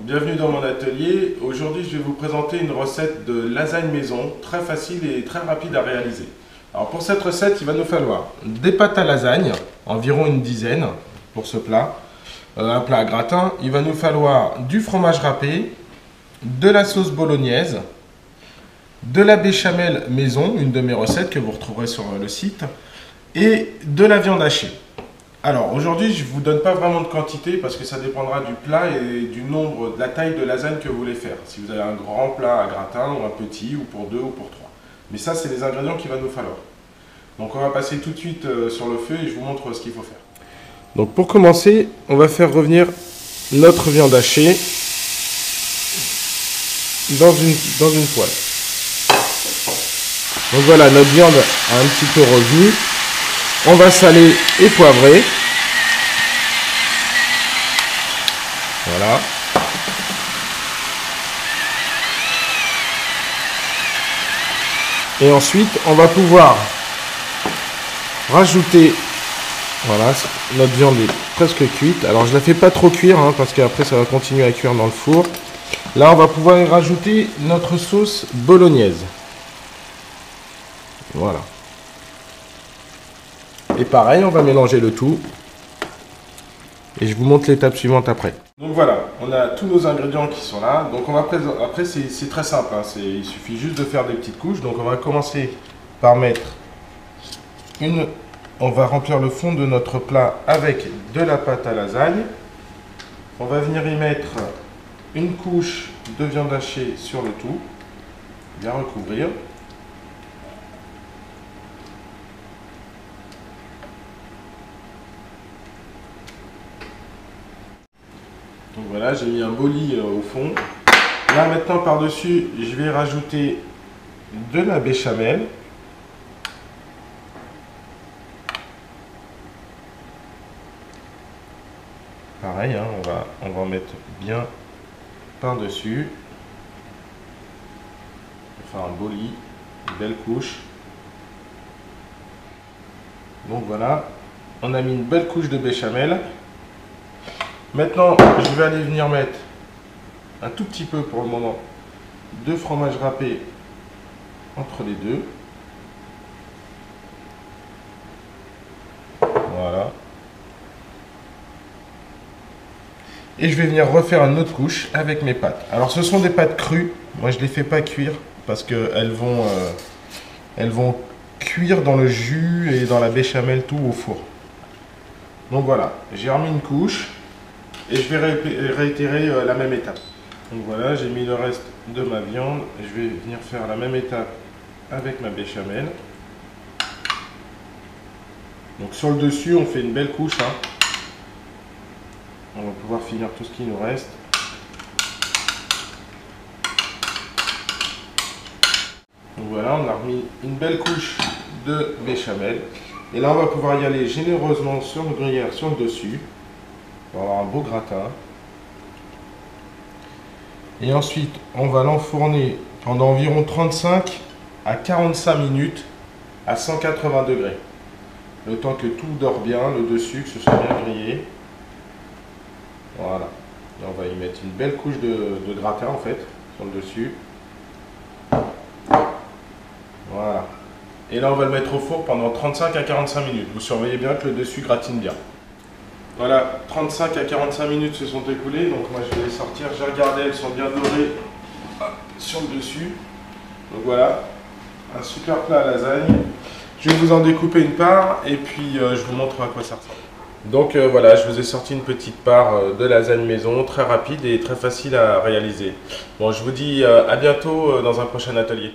bienvenue dans mon atelier. Aujourd'hui, je vais vous présenter une recette de lasagne maison, très facile et très rapide à réaliser. Alors pour cette recette, il va nous falloir des pâtes à lasagne, environ une dizaine pour ce plat, un plat à gratin. Il va nous falloir du fromage râpé, de la sauce bolognaise, de la béchamel maison, une de mes recettes que vous retrouverez sur le site, et de la viande hachée. Alors aujourd'hui, je ne vous donne pas vraiment de quantité parce que ça dépendra du plat et du nombre, de la taille de lasagne que vous voulez faire. Si vous avez un grand plat à gratin ou un petit, ou pour deux ou pour trois. Mais ça, c'est les ingrédients qu'il va nous falloir. Donc on va passer tout de suite sur le feu et je vous montre ce qu'il faut faire. Donc pour commencer, on va faire revenir notre viande hachée dans une poêle. Donc voilà, notre viande a un petit peu revenu. On va saler et poivrer. Voilà. Et ensuite, on va pouvoir rajouter, voilà, notre viande est presque cuite. Alors, je ne la fais pas trop cuire, parce qu'après, ça va continuer à cuire dans le four. Là, on va pouvoir y rajouter notre sauce bolognaise. Voilà. Et pareil, on va mélanger le tout. Et je vous montre l'étape suivante après. Donc voilà, on a tous nos ingrédients qui sont là. Donc on va après c'est très simple, il suffit juste de faire des petites couches. Donc on va commencer par mettre on va remplir le fond de notre plat avec de la pâte à lasagne. On va venir y mettre une couche de viande hachée sur le tout, bien recouvrir. Donc voilà, j'ai mis un bolis au fond. Là maintenant par-dessus, je vais rajouter de la béchamel. Pareil, on va en mettre bien par-dessus. Faire un bolis, une belle couche. Donc voilà, on a mis une belle couche de béchamel. Maintenant, je vais aller venir mettre un tout petit peu pour le moment de fromage râpé entre les deux. Voilà. Et je vais venir refaire une autre couche avec mes pâtes. Alors ce sont des pâtes crues. Moi je ne les fais pas cuire parce qu'elles vont cuire dans le jus et dans la béchamel tout au four. Donc voilà, j'ai remis une couche. Et je vais réitérer la même étape. Donc voilà, j'ai mis le reste de ma viande. Et je vais venir faire la même étape avec ma béchamel. Donc sur le dessus, on fait une belle couche. On va pouvoir finir tout ce qui nous reste. Donc voilà, on a remis une belle couche de béchamel. Et là, on va pouvoir y aller généreusement sur le gruyère, sur le dessus. On va avoir un beau gratin. Et ensuite, on va l'enfourner pendant environ 35 à 45 minutes à 180 degrés. Le temps que tout dort bien, le dessus, que ce soit bien grillé. Voilà. Et on va y mettre une belle couche de gratin en fait, sur le dessus. Voilà. Et là, on va le mettre au four pendant 35 à 45 minutes. Vous surveillez bien que le dessus gratine bien. Voilà, 35 à 45 minutes se sont écoulées, donc moi je vais les sortir. J'ai regardé, elles sont bien dorées sur le dessus. Donc voilà, un super plat à lasagne. Je vais vous en découper une part et puis je vous montre à quoi ça ressemble. Donc voilà, je vous ai sorti une petite part de lasagne maison, très rapide et très facile à réaliser. Bon, je vous dis à bientôt dans un prochain atelier.